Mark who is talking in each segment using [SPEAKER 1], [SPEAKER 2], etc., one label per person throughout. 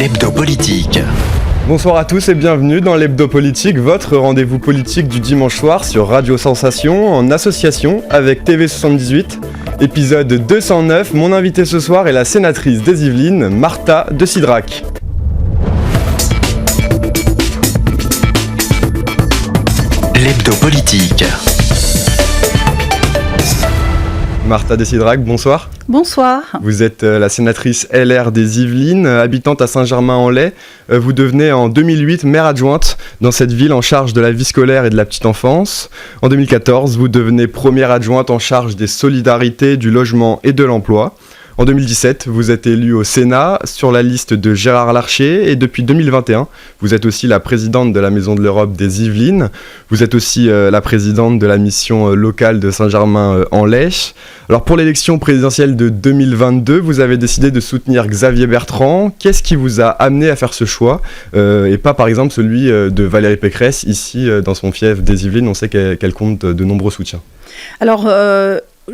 [SPEAKER 1] L'hebdo politique.
[SPEAKER 2] Bonsoir à tous et bienvenue dans l'hebdo politique, votre rendez-vous politique du dimanche soir sur Radio Sensation en association avec TV78. Épisode 209, mon invité ce soir est la sénatrice des Yvelines, Martha de Cidrac.
[SPEAKER 1] L'hebdo politique.
[SPEAKER 2] Martha de Cidrac, bonsoir.
[SPEAKER 3] Bonsoir.
[SPEAKER 2] Vous êtes la sénatrice LR des Yvelines, habitante à Saint-Germain-en-Laye. Vous devenez en 2008 maire adjointe dans cette ville en charge de la vie scolaire et de la petite enfance. En 2014, vous devenez première adjointe en charge des solidarités, du logement et de l'emploi. En 2017, vous êtes élue au Sénat sur la liste de Gérard Larcher et depuis 2021, vous êtes aussi la présidente de la Maison de l'Europe des Yvelines. Vous êtes aussi la présidente de la mission locale de Saint-Germain-en-Laye. Alors pour l'élection présidentielle de 2022, vous avez décidé de soutenir Xavier Bertrand. Qu'est-ce qui vous a amené à faire ce choix et pas par exemple celui de Valérie Pécresse ici dans son fief des Yvelines? On sait qu'elle compte de nombreux soutiens.
[SPEAKER 3] Alors,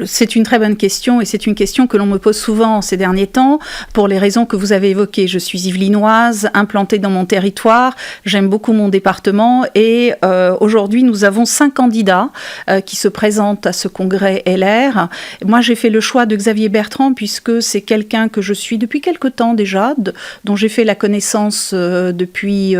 [SPEAKER 3] c'est une très bonne question et c'est une question que l'on me pose souvent ces derniers temps pour les raisons que vous avez évoquées. Je suis yvelinoise, implantée dans mon territoire, j'aime beaucoup mon département et aujourd'hui nous avons 5 candidats qui se présentent à ce congrès LR. Moi j'ai fait le choix de Xavier Bertrand puisque c'est quelqu'un que je suis depuis quelque temps déjà, dont j'ai fait la connaissance depuis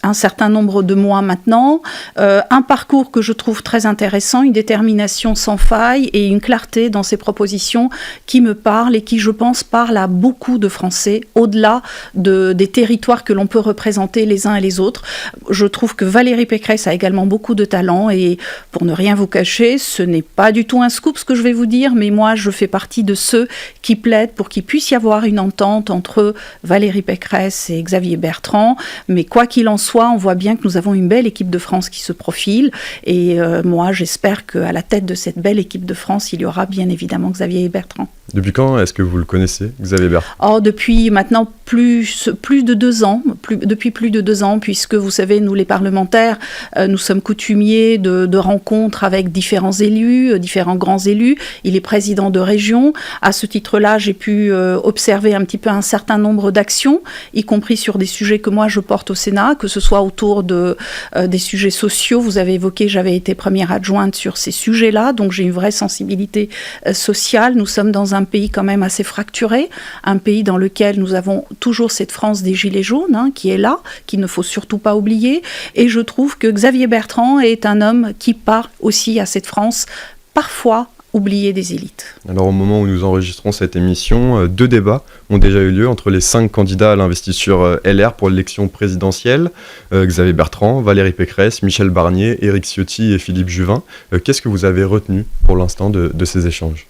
[SPEAKER 3] un certain nombre de mois maintenant, un parcours que je trouve très intéressant, une détermination sans faille et une clarté dans ses propositions qui me parlent et qui, je pense, parlent à beaucoup de Français, au-delà des territoires que l'on peut représenter les uns et les autres. Je trouve que Valérie Pécresse a également beaucoup de talent et pour ne rien vous cacher, ce n'est pas du tout un scoop ce que je vais vous dire, mais moi je fais partie de ceux qui plaident pour qu'il puisse y avoir une entente entre Valérie Pécresse et Xavier Bertrand, mais quoi qu'il en soit, on voit bien que nous avons une belle équipe de France qui se profile et moi j'espère qu'à la tête de cette belle équipe de France, il y aura bien évidemment Xavier Bertrand.
[SPEAKER 2] Depuis quand est-ce que vous le connaissez, Xavier Bertrand ?
[SPEAKER 3] Depuis maintenant plus de 2 ans, depuis plus de 2 ans, puisque vous savez, nous les parlementaires, nous sommes coutumiers de rencontres avec différents élus, différents grands élus. Il est président de région. À ce titre-là, j'ai pu observer un petit peu un certain nombre d'actions, y compris sur des sujets que moi je porte au Sénat, que ce soit autour des sujets sociaux. Vous avez évoqué, j'avais été première adjointe sur ces sujets-là, donc j'ai une vraie sensibilité sociale. Nous sommes dans un pays quand même assez fracturé, un pays dans lequel nous avons toujours cette France des Gilets jaunes qui est là, qu'il ne faut surtout pas oublier. Et je trouve que Xavier Bertrand est un homme qui parle aussi à cette France, parfois oubliée des élites.
[SPEAKER 2] Alors au moment où nous enregistrons cette émission, 2 débats ont déjà eu lieu entre les 5 candidats à l'investiture LR pour l'élection présidentielle. Xavier Bertrand, Valérie Pécresse, Michel Barnier, Éric Ciotti et Philippe Juvin. Qu'est-ce que vous avez retenu pour l'instant de ces échanges ?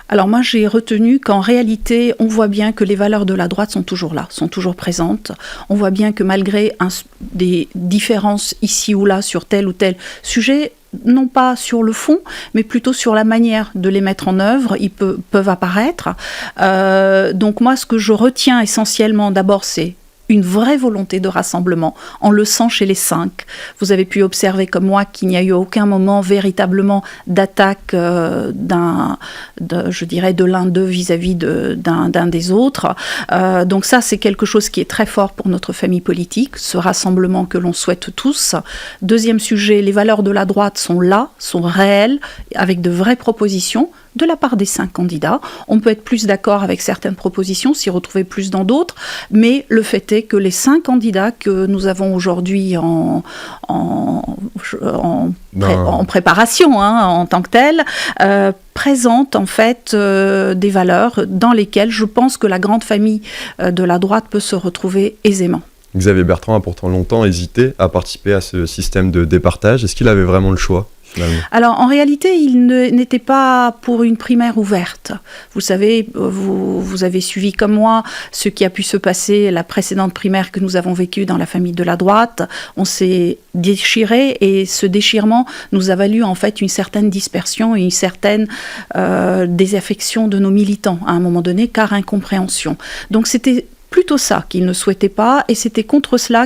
[SPEAKER 3] Alors moi j'ai retenu qu'en réalité on voit bien que les valeurs de la droite sont toujours là, sont toujours présentes. On voit bien que malgré des différences ici ou là sur tel ou tel sujet, non pas sur le fond, mais plutôt sur la manière de les mettre en œuvre, ils peuvent apparaître. Donc moi ce que je retiens essentiellement d'abord c'est une vraie volonté de rassemblement. On le sent chez les 5. Vous avez pu observer comme moi qu'il n'y a eu aucun moment véritablement d'attaque de l'un d'eux vis-à-vis d'un des autres. Donc ça, c'est quelque chose qui est très fort pour notre famille politique, ce rassemblement que l'on souhaite tous. Deuxième sujet, les valeurs de la droite sont là, sont réelles, avec de vraies propositions de la part des 5 candidats. On peut être plus d'accord avec certaines propositions, s'y retrouver plus dans d'autres, mais le fait est que les 5 candidats que nous avons aujourd'hui en préparation en tant que tels, présentent en fait des valeurs dans lesquelles je pense que la grande famille de la droite peut se retrouver aisément.
[SPEAKER 2] Xavier Bertrand a pourtant longtemps hésité à participer à ce système de départage. Est-ce qu'il avait vraiment le choix ?
[SPEAKER 3] Alors en réalité, il n'était pas pour une primaire ouverte. Vous savez, vous avez suivi comme moi ce qui a pu se passer la précédente primaire que nous avons vécue dans la famille de la droite. On s'est déchiré et ce déchirement nous a valu en fait une certaine dispersion et une certaine désaffection de nos militants à un moment donné, car incompréhension. Donc c'était plutôt ça qu'il ne souhaitait pas, et c'était contre cela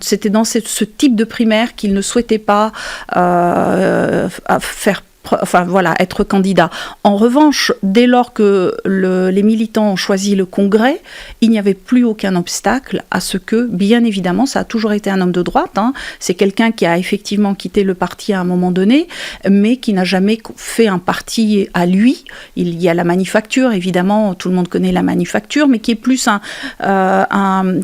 [SPEAKER 3] c'était dans ce type de primaire qu'il ne souhaitait pas faire être candidat. En revanche, dès lors que les militants ont choisi le Congrès, il n'y avait plus aucun obstacle à ce que, bien évidemment, ça a toujours été un homme de droite, c'est quelqu'un qui a effectivement quitté le parti à un moment donné, mais qui n'a jamais fait un parti à lui. Il y a la Manufacture, évidemment, tout le monde connaît la Manufacture, mais qui est plus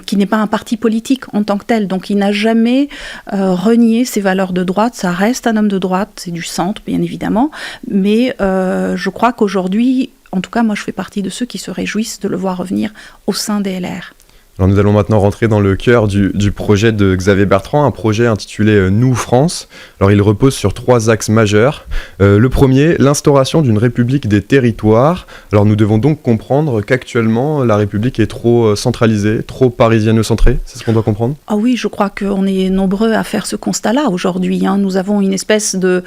[SPEAKER 3] qui n'est pas un parti politique en tant que tel. Donc il n'a jamais renié ses valeurs de droite, ça reste un homme de droite, c'est du centre, bien évidemment. Mais je crois qu'aujourd'hui, en tout cas, moi je fais partie de ceux qui se réjouissent de le voir revenir au sein des LR.
[SPEAKER 2] Alors nous allons maintenant rentrer dans le cœur du projet de Xavier Bertrand, un projet intitulé Nous France. Alors il repose sur 3 axes majeurs. Le premier, l'instauration d'une république des territoires. Alors nous devons donc comprendre qu'actuellement la république est trop centralisée, trop parisiano-centrée, c'est ce qu'on doit comprendre ?
[SPEAKER 3] Ah oui, je crois qu'on est nombreux à faire ce constat-là aujourd'hui. Nous avons une espèce de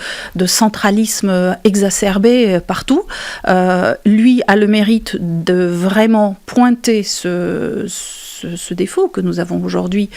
[SPEAKER 3] centralisme exacerbé partout. Lui a le mérite de vraiment pointer ce défaut que nous avons aujourd'hui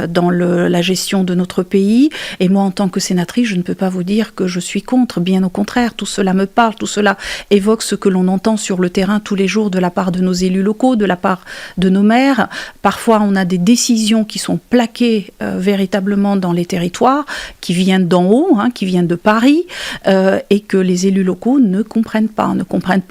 [SPEAKER 3] dans la gestion de notre pays. Et moi, en tant que sénatrice, je ne peux pas vous dire que je suis contre. Bien au contraire, tout cela me parle, tout cela évoque ce que l'on entend sur le terrain tous les jours de la part de nos élus locaux, de la part de nos maires. Parfois, on a des décisions qui sont plaquées véritablement dans les territoires, qui viennent d'en haut, qui viennent de Paris, et que les élus locaux ne comprennent pas.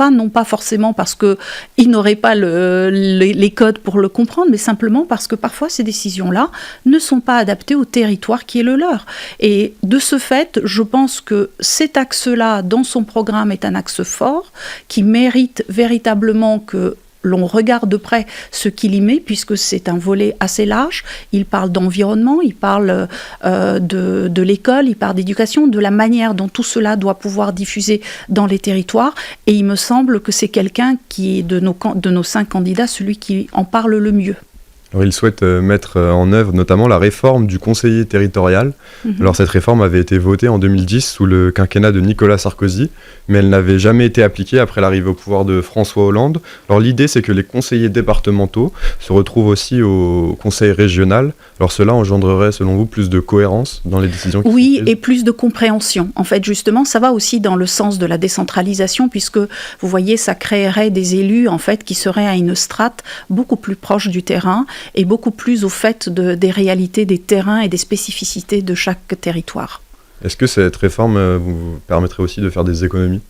[SPEAKER 3] Non pas forcément parce qu'ils n'auraient pas les codes pour le comprendre, mais simplement parce que parfois ces décisions-là ne sont pas adaptées au territoire qui est le leur. Et de ce fait, je pense que cet axe-là, dans son programme, est un axe fort, qui mérite véritablement que l'on regarde de près ce qu'il y met, puisque c'est un volet assez large. Il parle d'environnement, il parle de l'école, il parle d'éducation, de la manière dont tout cela doit pouvoir diffuser dans les territoires. Et il me semble que c'est quelqu'un qui est de nos 5 candidats, celui qui en parle le mieux.
[SPEAKER 2] Alors, il souhaite mettre en œuvre notamment la réforme du conseiller territorial. Alors cette réforme avait été votée en 2010 sous le quinquennat de Nicolas Sarkozy, mais elle n'avait jamais été appliquée après l'arrivée au pouvoir de François Hollande. Alors l'idée, c'est que les conseillers départementaux se retrouvent aussi au conseil régional. Alors cela engendrerait, selon vous, plus de cohérence dans les décisions qui sont prises ?
[SPEAKER 3] Et plus de compréhension. En fait, justement, ça va aussi dans le sens de la décentralisation, puisque, vous voyez, ça créerait des élus, en fait, qui seraient à une strate beaucoup plus proche du terrain et beaucoup plus au fait des réalités des terrains et des spécificités de chaque territoire.
[SPEAKER 2] Est-ce que cette réforme vous permettrait aussi de faire des économies ?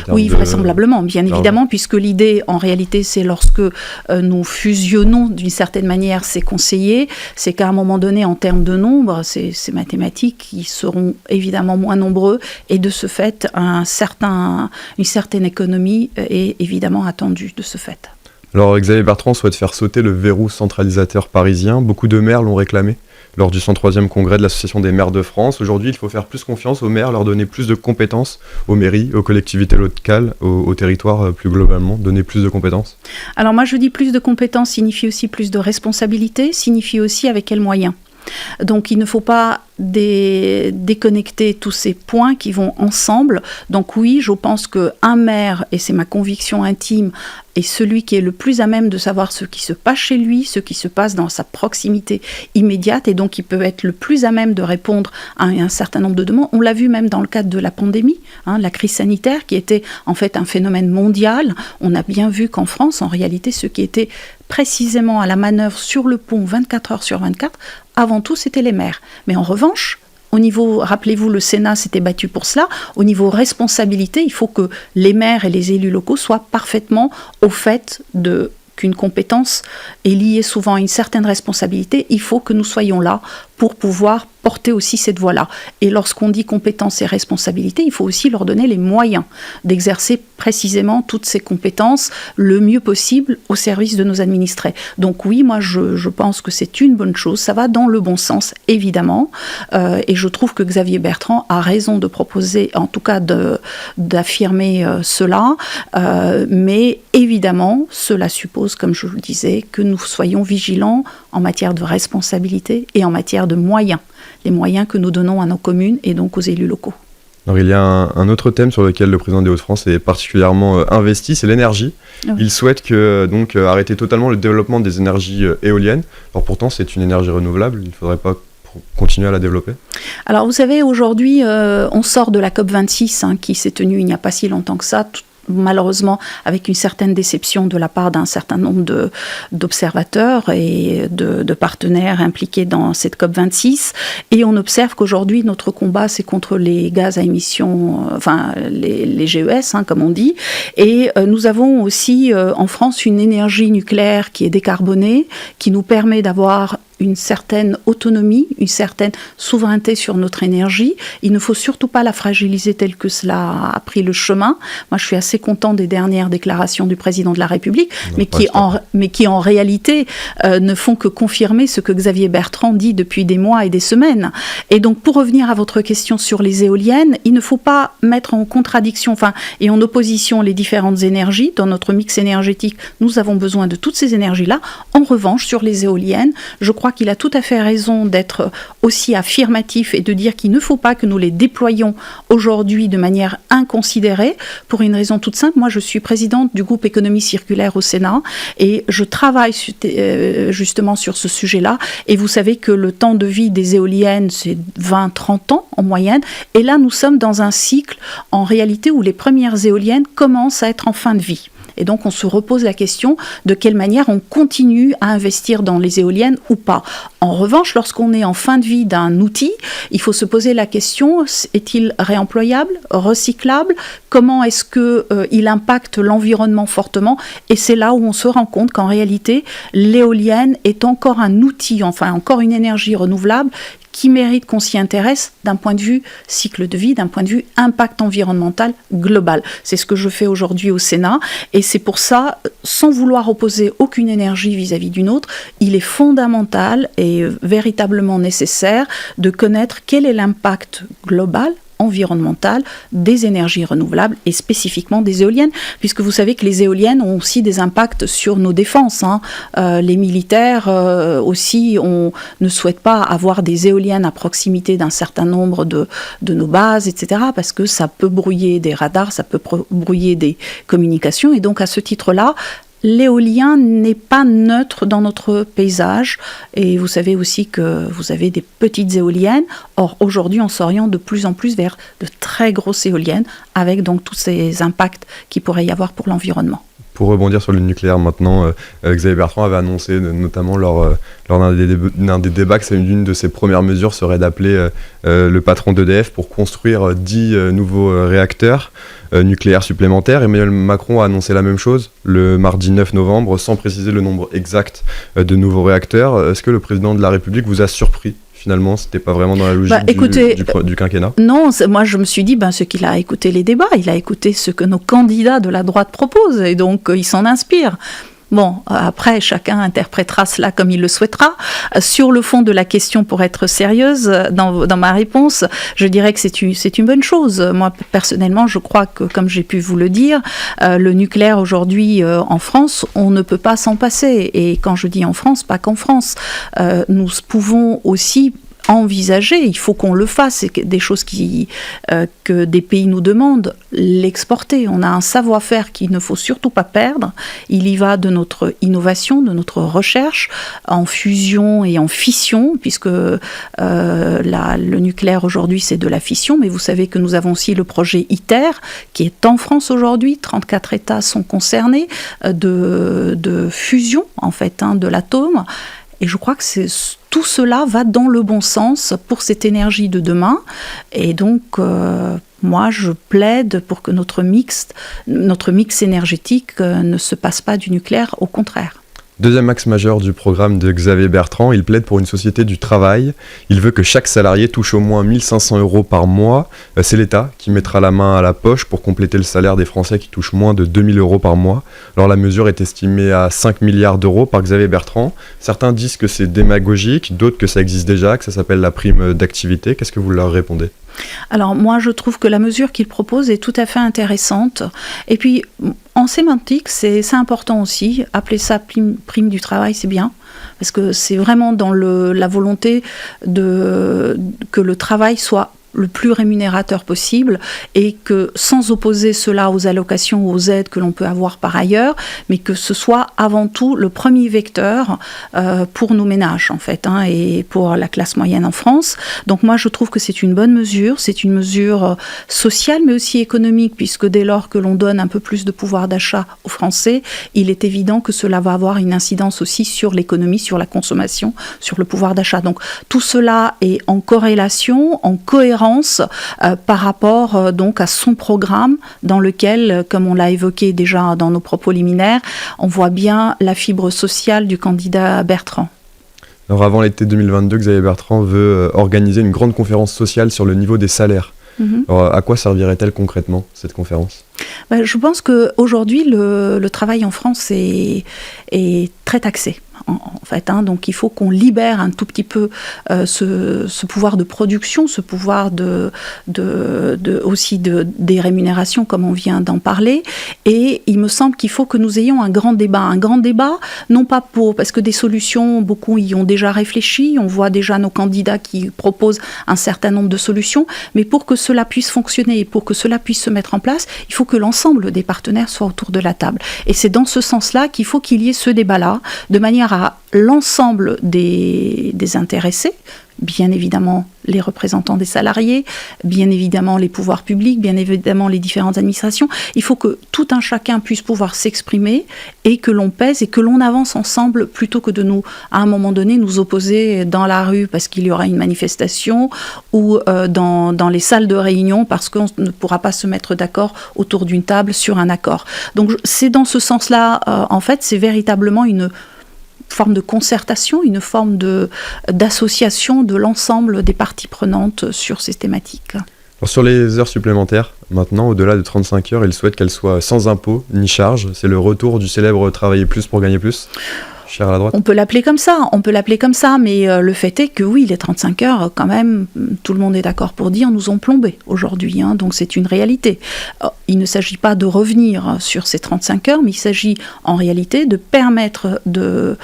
[SPEAKER 3] Oui, vraisemblablement, bien évidemment, puisque l'idée, en réalité, c'est lorsque nous fusionnons d'une certaine manière ces conseillers, c'est qu'à un moment donné, en termes de nombre, ces mathématiques, ils seront évidemment moins nombreux, et de ce fait, une certaine économie est évidemment attendue de ce fait.
[SPEAKER 2] Alors Xavier Bertrand souhaite faire sauter le verrou centralisateur parisien. Beaucoup de maires l'ont réclamé lors du 103e congrès de l'Association des maires de France. Aujourd'hui, il faut faire plus confiance aux maires, leur donner plus de compétences aux mairies, aux collectivités locales, aux territoires plus globalement, donner plus de compétences.
[SPEAKER 3] Alors moi, je dis plus de compétences signifie aussi plus de responsabilités, signifie aussi avec quels moyens. Donc il ne faut pas déconnecter tous ces points qui vont ensemble. Donc oui, je pense qu'un maire, et c'est ma conviction intime, est celui qui est le plus à même de savoir ce qui se passe chez lui, ce qui se passe dans sa proximité immédiate, et donc il peut être le plus à même de répondre à un certain nombre de demandes. On l'a vu même dans le cadre de la pandémie, la crise sanitaire, qui était en fait un phénomène mondial. On a bien vu qu'en France, en réalité, ceux qui étaient précisément à la manœuvre sur le pont 24 heures sur 24, avant tout, c'était les maires. Mais en revanche, au niveau, rappelez-vous, le Sénat s'était battu pour cela. Au niveau responsabilité, il faut que les maires et les élus locaux soient parfaitement au fait qu'une compétence est liée souvent à une certaine responsabilité. Il faut que nous soyons là pour pouvoir porter aussi cette voie-là. Et lorsqu'on dit compétences et responsabilités, il faut aussi leur donner les moyens d'exercer précisément toutes ces compétences le mieux possible au service de nos administrés. Donc oui, moi je pense que c'est une bonne chose, ça va dans le bon sens, évidemment, et je trouve que Xavier Bertrand a raison de proposer, en tout cas d'affirmer cela, mais évidemment, cela suppose, comme je vous le disais, que nous soyons vigilants en matière de responsabilité et en matière de moyens, les moyens que nous donnons à nos communes et donc aux élus locaux.
[SPEAKER 2] Alors il y a un autre thème sur lequel le président des Hauts-de-France est particulièrement investi, c'est l'énergie. Oui. Il souhaite arrêter totalement le développement des énergies éoliennes. Alors pourtant c'est une énergie renouvelable, il ne faudrait pas continuer à la développer ?
[SPEAKER 3] Alors vous savez, aujourd'hui, on sort de la COP26 qui s'est tenue il n'y a pas si longtemps que ça, malheureusement avec une certaine déception de la part d'un certain nombre d'observateurs et de partenaires impliqués dans cette COP26. Et on observe qu'aujourd'hui, notre combat, c'est contre les gaz à émissions, les GES, comme on dit. Et nous avons aussi en France une énergie nucléaire qui est décarbonée, qui nous permet d'avoir une certaine autonomie, une certaine souveraineté sur notre énergie. Il ne faut surtout pas la fragiliser telle que cela a pris le chemin. Moi, je suis assez content des dernières déclarations du président de la République, mais qui en réalité ne font que confirmer ce que Xavier Bertrand dit depuis des mois et des semaines. Et donc, pour revenir à votre question sur les éoliennes, il ne faut pas mettre en contradiction, et en opposition les différentes énergies. Dans notre mix énergétique, nous avons besoin de toutes ces énergies-là. En revanche, sur les éoliennes, je crois qu'il a tout à fait raison d'être aussi affirmatif et de dire qu'il ne faut pas que nous les déployions aujourd'hui de manière inconsidérée, pour une raison toute simple. Moi, je suis présidente du groupe Économie circulaire au Sénat et je travaille justement sur ce sujet-là. Et vous savez que le temps de vie des éoliennes, c'est 20-30 ans en moyenne. Et là, nous sommes dans un cycle, en réalité, où les premières éoliennes commencent à être en fin de vie. Et donc, on se repose la question de quelle manière on continue à investir dans les éoliennes ou pas. En revanche, lorsqu'on est en fin de vie d'un outil, il faut se poser la question, est-il réemployable, recyclable ? Comment est-ce qu'il impacte l'environnement fortement ? Et c'est là où on se rend compte qu'en réalité, l'éolienne est encore un outil, encore une énergie renouvelable qui mérite qu'on s'y intéresse d'un point de vue cycle de vie, d'un point de vue impact environnemental global. C'est ce que je fais aujourd'hui au Sénat, et c'est pour ça, sans vouloir opposer aucune énergie vis-à-vis d'une autre, il est fondamental et véritablement nécessaire de connaître quel est l'impact global environnementale des énergies renouvelables et spécifiquement des éoliennes, puisque vous savez que les éoliennes ont aussi des impacts sur nos défenses. Les militaires aussi ne souhaitent pas avoir des éoliennes à proximité d'un certain nombre de nos bases, etc., parce que ça peut brouiller des radars, ça peut brouiller des communications, et donc à ce titre-là, l'éolien n'est pas neutre dans notre paysage, et vous savez aussi que vous avez des petites éoliennes. Or, aujourd'hui, on s'oriente de plus en plus vers de très grosses éoliennes, avec donc tous ces impacts qu'il pourrait y avoir pour l'environnement.
[SPEAKER 2] Pour rebondir sur le nucléaire maintenant, Xavier Bertrand avait annoncé, notamment lors d'un des débats, que l'une de ses premières mesures serait d'appeler le patron d'EDF pour construire 10 nouveaux réacteurs nucléaires supplémentaires. Emmanuel Macron a annoncé la même chose le mardi 9 novembre, sans préciser le nombre exact de nouveaux réacteurs. Est-ce que le président de la République vous a surpris ? Finalement, c'était pas vraiment dans la logique du quinquennat.
[SPEAKER 3] Non, moi je me suis dit, ce qu'il a écouté les débats, il a écouté ce que nos candidats de la droite proposent, et donc il s'en inspire. Bon, après, chacun interprétera cela comme il le souhaitera. Sur le fond de la question, pour être sérieuse, dans ma réponse, je dirais que c'est une bonne chose. Moi, personnellement, je crois que, comme j'ai pu vous le dire, le nucléaire aujourd'hui en France, on ne peut pas s'en passer. Et quand je dis en France, pas qu'en France. Nous pouvons aussi envisager, il faut qu'on le fasse, c'est des choses que des pays nous demandent, l'exporter. On a un savoir-faire qu'il ne faut surtout pas perdre. Il y va de notre innovation, de notre recherche en fusion et en fission, puisque le nucléaire aujourd'hui c'est de la fission, mais vous savez que nous avons aussi le projet ITER qui est en France aujourd'hui. 34 États sont concernés de fusion en fait de l'atome. Et je crois que tout cela va dans le bon sens pour cette énergie de demain. Et donc, moi, je plaide pour que notre mix énergétique ne se passe pas du nucléaire, au contraire.
[SPEAKER 2] Deuxième axe majeur du programme de Xavier Bertrand, il plaide pour une société du travail. Il veut que chaque salarié touche au moins 1 500 € par mois. C'est l'État qui mettra la main à la poche pour compléter le salaire des Français qui touchent moins de 2 000 € par mois. Alors la mesure est estimée à 5 milliards d'euros par Xavier Bertrand. Certains disent que c'est démagogique, d'autres que ça existe déjà, que ça s'appelle la prime d'activité. Qu'est-ce que vous leur répondez ?
[SPEAKER 3] Alors moi, je trouve que la mesure qu'il propose est tout à fait intéressante. Et puis, en sémantique, c'est important aussi. Appeler ça prime du travail, c'est bien. Parce que c'est vraiment dans la volonté que le travail soit le plus rémunérateur possible et que sans opposer cela aux allocations ou aux aides que l'on peut avoir par ailleurs, mais que ce soit avant tout le premier vecteur pour nos ménages en fait, et pour la classe moyenne en France. Donc moi je trouve que c'est une bonne mesure, c'est une mesure sociale mais aussi économique, puisque dès lors que l'on donne un peu plus de pouvoir d'achat aux Français, il est évident que cela va avoir une incidence aussi sur l'économie, sur la consommation, sur le pouvoir d'achat. Donc tout cela est en corrélation, en cohérence par rapport donc à son programme dans lequel, comme on l'a évoqué déjà dans nos propos liminaires, on voit bien la fibre sociale du candidat Bertrand.
[SPEAKER 2] Alors avant l'été 2022, Xavier Bertrand veut organiser une grande conférence sociale sur le niveau des salaires. Alors, à quoi servirait-elle concrètement, cette conférence ?
[SPEAKER 3] Je pense qu'aujourd'hui, le travail en France est très taxé. En fait, donc il faut qu'on libère un tout petit peu ce pouvoir de production, ce pouvoir aussi des rémunérations, comme on vient d'en parler. Et il me semble qu'il faut que nous ayons un grand débat, non pas parce que des solutions, beaucoup y ont déjà réfléchi, on voit déjà nos candidats qui proposent un certain nombre de solutions, mais pour que cela puisse fonctionner et pour que cela puisse se mettre en place, il faut que l'ensemble des partenaires soient autour de la table. Et c'est dans ce sens-là qu'il faut qu'il y ait ce débat-là, de manière à l'ensemble des intéressés, bien évidemment les représentants des salariés, bien évidemment les pouvoirs publics, bien évidemment les différentes administrations. Il faut que tout un chacun puisse pouvoir s'exprimer et que l'on pèse et que l'on avance ensemble plutôt que de à un moment donné, nous opposer dans la rue parce qu'il y aura une manifestation ou dans les salles de réunion parce qu'on ne pourra pas se mettre d'accord autour d'une table sur un accord. Donc c'est dans ce sens-là, en fait, c'est véritablement une forme de concertation, une forme d'association de l'ensemble des parties prenantes sur ces thématiques.
[SPEAKER 2] Alors sur les heures supplémentaires, maintenant, au-delà de 35 heures, il souhaite qu'elles soient sans impôt ni charge. C'est le retour du célèbre « travailler plus pour gagner plus ». Cher à la droite.
[SPEAKER 3] On peut l'appeler comme ça, mais le fait est que oui, les 35 heures, quand même, tout le monde est d'accord pour dire, nous ont plombé aujourd'hui, donc c'est une réalité. Il ne s'agit pas de revenir sur ces 35 heures, mais il s'agit en réalité de permettre de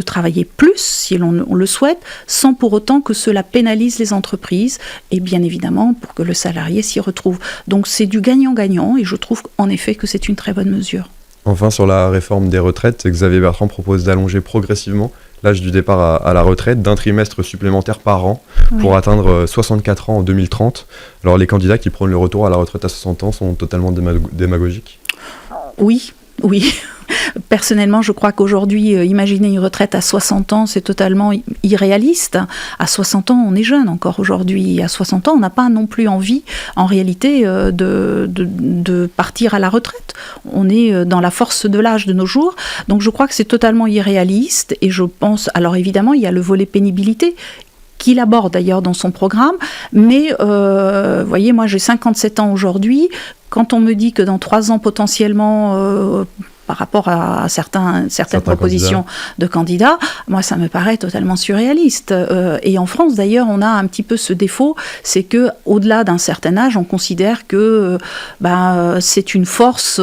[SPEAKER 3] travailler plus, si on le souhaite, sans pour autant que cela pénalise les entreprises, et bien évidemment pour que le salarié s'y retrouve. Donc c'est du gagnant-gagnant, et je trouve en effet que c'est une très bonne mesure.
[SPEAKER 2] Enfin, sur la réforme des retraites, Xavier Bertrand propose d'allonger progressivement l'âge du départ à la retraite d'un trimestre supplémentaire par an pour atteindre 64 ans en 2030. Alors les candidats qui prônent le retour à la retraite à 60 ans sont totalement démagogiques.
[SPEAKER 3] Oui. Personnellement, je crois qu'aujourd'hui, imaginer une retraite à 60 ans, c'est totalement irréaliste. À 60 ans, on est jeune encore aujourd'hui. À 60 ans, on n'a pas non plus envie, en réalité, de partir à la retraite. On est dans la force de l'âge de nos jours. Donc je crois que c'est totalement irréaliste. Et je pense, alors évidemment, il y a le volet pénibilité, qu'il aborde d'ailleurs dans son programme. Mais, voyez, moi j'ai 57 ans aujourd'hui. Quand on me dit que dans 3 ans potentiellement, par rapport à certaines propositions de candidats, moi ça me paraît totalement surréaliste. Et en France d'ailleurs, on a un petit peu ce défaut, c'est que au-delà d'un certain âge, on considère que c'est une force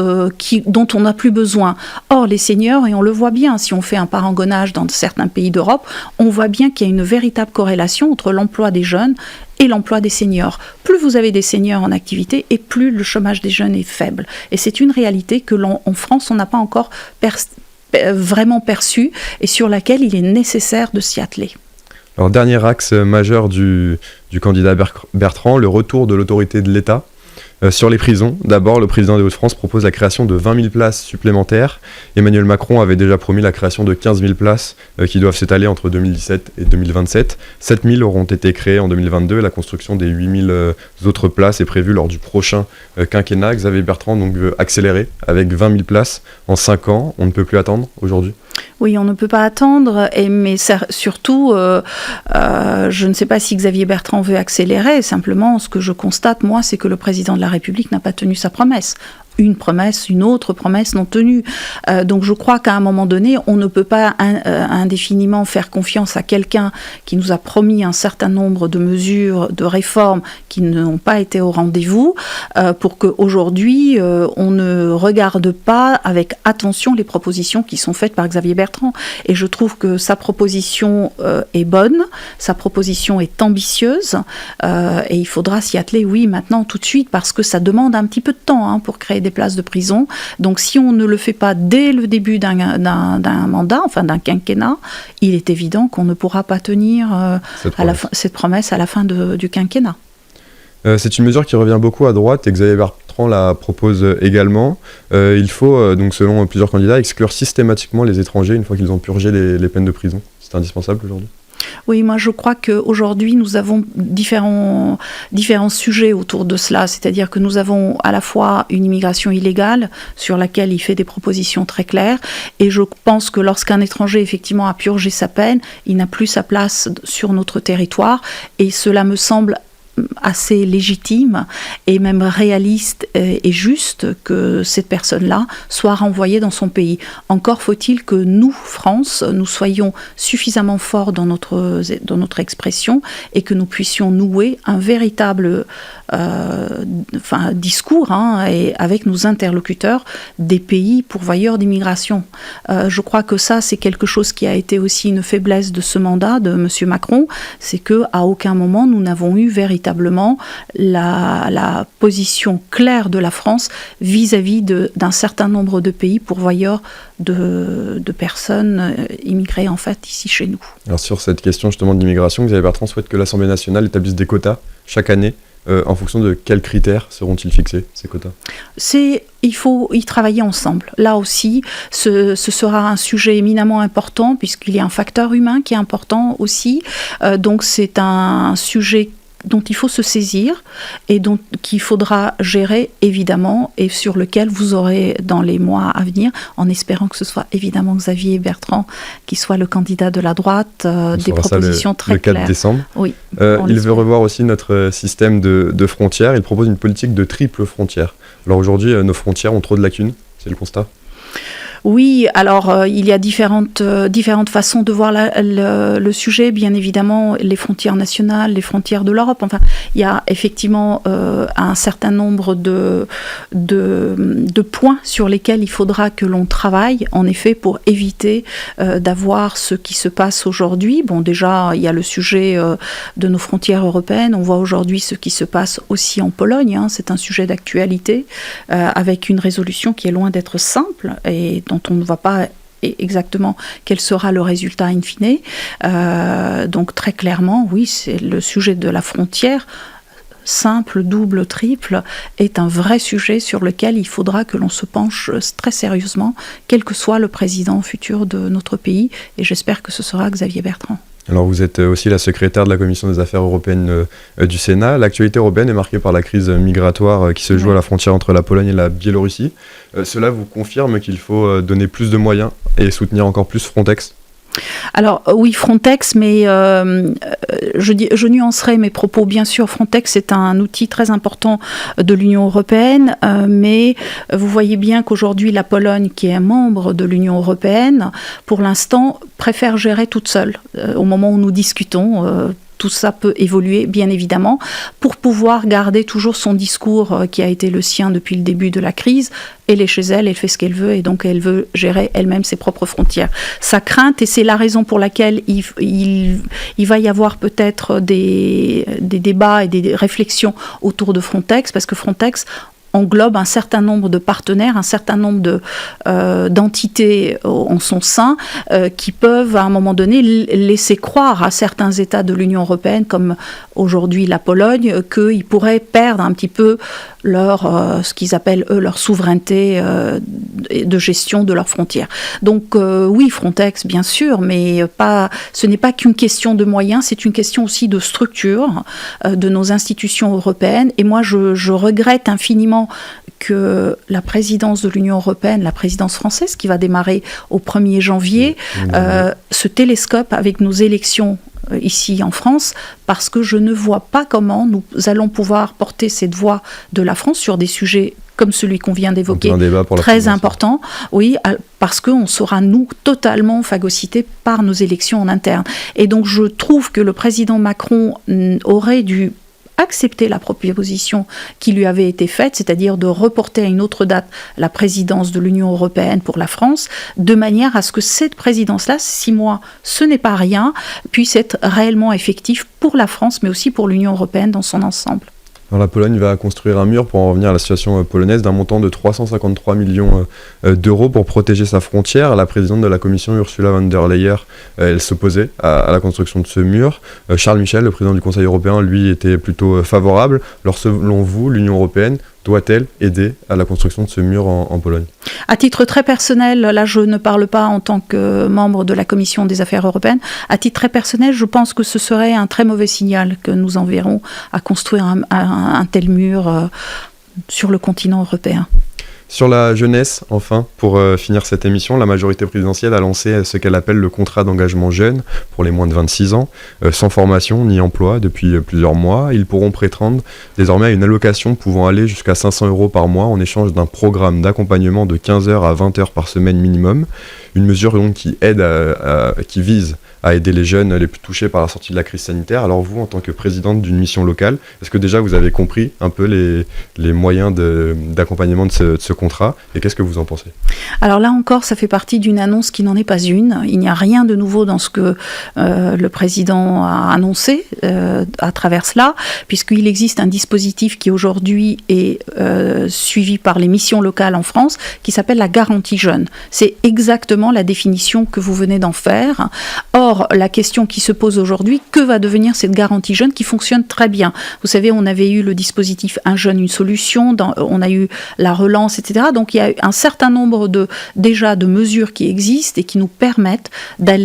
[SPEAKER 3] dont on n'a plus besoin. Or les seniors, et on le voit bien, si on fait un parangonnage dans certains pays d'Europe, on voit bien qu'il y a une véritable corrélation entre l'emploi des jeunes et l'emploi des seniors. Plus vous avez des seniors en activité et plus le chômage des jeunes est faible. Et c'est une réalité que en France, on n'a pas encore vraiment perçue et sur laquelle il est nécessaire de s'y atteler.
[SPEAKER 2] Alors, dernier axe majeur du candidat Bertrand, le retour de l'autorité de l'État. Sur les prisons, d'abord, le président des Hauts-de-France propose la création de 20 000 places supplémentaires. Emmanuel Macron avait déjà promis la création de 15 000 places qui doivent s'étaler entre 2017 et 2027. 7 000 auront été créées en 2022. La construction des 8 000 autres places est prévue lors du prochain quinquennat. Xavier Bertrand donc, veut accélérer avec 20 000 places en 5 ans. On ne peut plus attendre aujourd'hui ?
[SPEAKER 3] Oui, on ne peut pas attendre, mais surtout, je ne sais pas si Xavier Bertrand veut accélérer. Simplement, ce que je constate, moi, c'est que le président de la République n'a pas tenu sa promesse. une autre promesse non tenue. Donc je crois qu'à un moment donné, on ne peut pas indéfiniment faire confiance à quelqu'un qui nous a promis un certain nombre de mesures, de réformes qui n'ont pas été au rendez-vous, pour qu'aujourd'hui, on ne regarde pas avec attention les propositions qui sont faites par Xavier Bertrand. Et je trouve que sa proposition est bonne, sa proposition est ambitieuse, et il faudra s'y atteler, oui, maintenant, tout de suite, parce que ça demande un petit peu de temps pour créer des places de prison. Donc si on ne le fait pas dès le début d'un mandat, enfin d'un quinquennat, il est évident qu'on ne pourra pas tenir cette promesse à la fin du quinquennat.
[SPEAKER 2] C'est une mesure qui revient beaucoup à droite et Xavier Bertrand la propose également. Il faut, donc selon plusieurs candidats, exclure systématiquement les étrangers une fois qu'ils ont purgé les peines de prison. C'est indispensable aujourd'hui ?
[SPEAKER 3] Oui, moi je crois qu'aujourd'hui nous avons différents sujets autour de cela, c'est-à-dire que nous avons à la fois une immigration illégale sur laquelle il fait des propositions très claires, et je pense que lorsqu'un étranger effectivement a purgé sa peine, il n'a plus sa place sur notre territoire, et cela me semble assez légitime et même réaliste et juste que cette personne-là soit renvoyée dans son pays. Encore faut-il que nous, France, nous soyons suffisamment forts dans notre expression et que nous puissions nouer un véritable discours et avec nos interlocuteurs des pays pourvoyeurs d'immigration. Je crois que ça, c'est quelque chose qui a été aussi une faiblesse de ce mandat de M. Macron, c'est qu'à aucun moment nous n'avons eu véritablement la position claire de la France vis-à-vis d'un certain nombre de pays pourvoyeurs de personnes immigrées en fait ici chez nous. Alors
[SPEAKER 2] sur cette question justement de l'immigration, Xavier Bertrand souhaite que l'Assemblée nationale établisse des quotas chaque année. En fonction de quels critères seront-ils fixés, ces quotas ?
[SPEAKER 3] Il faut y travailler ensemble. Là aussi, ce sera un sujet éminemment important puisqu'il y a un facteur humain qui est important aussi. Donc c'est un sujet dont il faut se saisir et qu'il faudra gérer évidemment et sur lequel vous aurez dans les mois à venir, en espérant que ce soit évidemment Xavier Bertrand qui soit le candidat de la droite, des propositions très claires. Le 4
[SPEAKER 2] décembre.
[SPEAKER 3] Oui.
[SPEAKER 2] Il veut revoir aussi notre système de frontières. Il propose une politique de triple frontière. Alors aujourd'hui, nos frontières ont trop de lacunes, c'est le constat ?
[SPEAKER 3] Oui, alors il y a différentes façons de voir le sujet. Bien évidemment, les frontières nationales, les frontières de l'Europe. Enfin, il y a effectivement un certain nombre de points sur lesquels il faudra que l'on travaille, en effet, pour éviter d'avoir ce qui se passe aujourd'hui. Bon, déjà, il y a le sujet de nos frontières européennes. On voit aujourd'hui ce qui se passe aussi en Pologne. C'est un sujet d'actualité, avec une résolution qui est loin d'être simple et dont on ne voit pas exactement quel sera le résultat in fine. Donc très clairement, oui, c'est le sujet de la frontière, simple, double, triple, est un vrai sujet sur lequel il faudra que l'on se penche très sérieusement, quel que soit le président futur de notre pays, et j'espère que ce sera Xavier Bertrand.
[SPEAKER 2] Alors vous êtes aussi la secrétaire de la Commission des Affaires européennes du Sénat. L'actualité européenne est marquée par la crise migratoire qui se joue à la frontière entre la Pologne et la Biélorussie. Cela vous confirme qu'il faut donner plus de moyens et soutenir encore plus Frontex ?
[SPEAKER 3] Alors oui, Frontex, mais je nuancerai mes propos. Bien sûr, Frontex est un outil très important de l'Union européenne, mais vous voyez bien qu'aujourd'hui, la Pologne, qui est un membre de l'Union européenne, pour l'instant, préfère gérer toute seule. Au moment où nous discutons, tout ça peut évoluer, bien évidemment, pour pouvoir garder toujours son discours qui a été le sien depuis le début de la crise. Elle est chez elle, elle fait ce qu'elle veut, et donc elle veut gérer elle-même ses propres frontières. Sa crainte, et c'est la raison pour laquelle il va y avoir peut-être des débats et des réflexions autour de Frontex, parce que Frontex englobe un certain nombre de partenaires, un certain nombre d'entités en son sein qui peuvent à un moment donné laisser croire à certains États de l'Union européenne, comme aujourd'hui la Pologne, qu'ils pourraient perdre un petit peu ce qu'ils appellent eux leur souveraineté de gestion de leurs frontières. Donc oui, Frontex bien sûr, mais ce n'est pas qu'une question de moyens, c'est une question aussi de structure de nos institutions européennes. Et moi je regrette infiniment que la présidence de l'Union européenne, la présidence française qui va démarrer au 1er janvier, se télescope avec nos élections ici en France, parce que je ne vois pas comment nous allons pouvoir porter cette voix de la France sur des sujets comme celui qu'on vient d'évoquer, très important, oui, parce qu'on sera, nous, totalement phagocytés par nos élections en interne. Et donc, je trouve que le président Macron aurait dû accepter la proposition qui lui avait été faite, c'est-à-dire de reporter à une autre date la présidence de l'Union européenne pour la France, de manière à ce que cette présidence-là, 6 mois, ce n'est pas rien, puisse être réellement effective pour la France, mais aussi pour l'Union européenne dans son ensemble.
[SPEAKER 2] Alors, la Pologne va construire un mur, pour en revenir à la situation polonaise, d'un montant de 353 millions d'euros pour protéger sa frontière. La présidente de la Commission, Ursula von der Leyen, elle s'opposait à la construction de ce mur. Charles Michel, le président du Conseil européen, lui, était plutôt favorable. Alors, selon vous, l'Union européenne doit-elle aider à la construction de ce mur en Pologne ?
[SPEAKER 3] À titre très personnel, là je ne parle pas en tant que membre de la Commission des Affaires européennes, à titre très personnel, je pense que ce serait un très mauvais signal que nous enverrons à construire un tel mur sur le continent européen.
[SPEAKER 2] Sur la jeunesse, enfin, pour finir cette émission, la majorité présidentielle a lancé ce qu'elle appelle le contrat d'engagement jeune pour les moins de 26 ans, sans formation ni emploi depuis plusieurs mois. Ils pourront prétendre désormais à une allocation pouvant aller jusqu'à 500 € par mois en échange d'un programme d'accompagnement de 15 heures à 20 heures par semaine minimum. Une mesure donc qui vise à aider les jeunes les plus touchés par la sortie de la crise sanitaire. Alors vous, en tant que présidente d'une mission locale, est-ce que déjà vous avez compris un peu les moyens d'accompagnement de ce contrat, et qu'est-ce que vous en pensez ?
[SPEAKER 3] Alors là encore, ça fait partie d'une annonce qui n'en est pas une. Il n'y a rien de nouveau dans ce que le président a annoncé à travers cela, puisqu'il existe un dispositif qui aujourd'hui est suivi par les missions locales en France, qui s'appelle la garantie jeune. C'est exactement la définition que vous venez d'en faire. Or, la question qui se pose aujourd'hui, que va devenir cette garantie jeune qui fonctionne très bien ? Vous savez, on avait eu le dispositif Un jeune, une solution, on a eu la relance, etc. Donc il y a un certain nombre déjà de mesures qui existent et qui nous permettent d'aller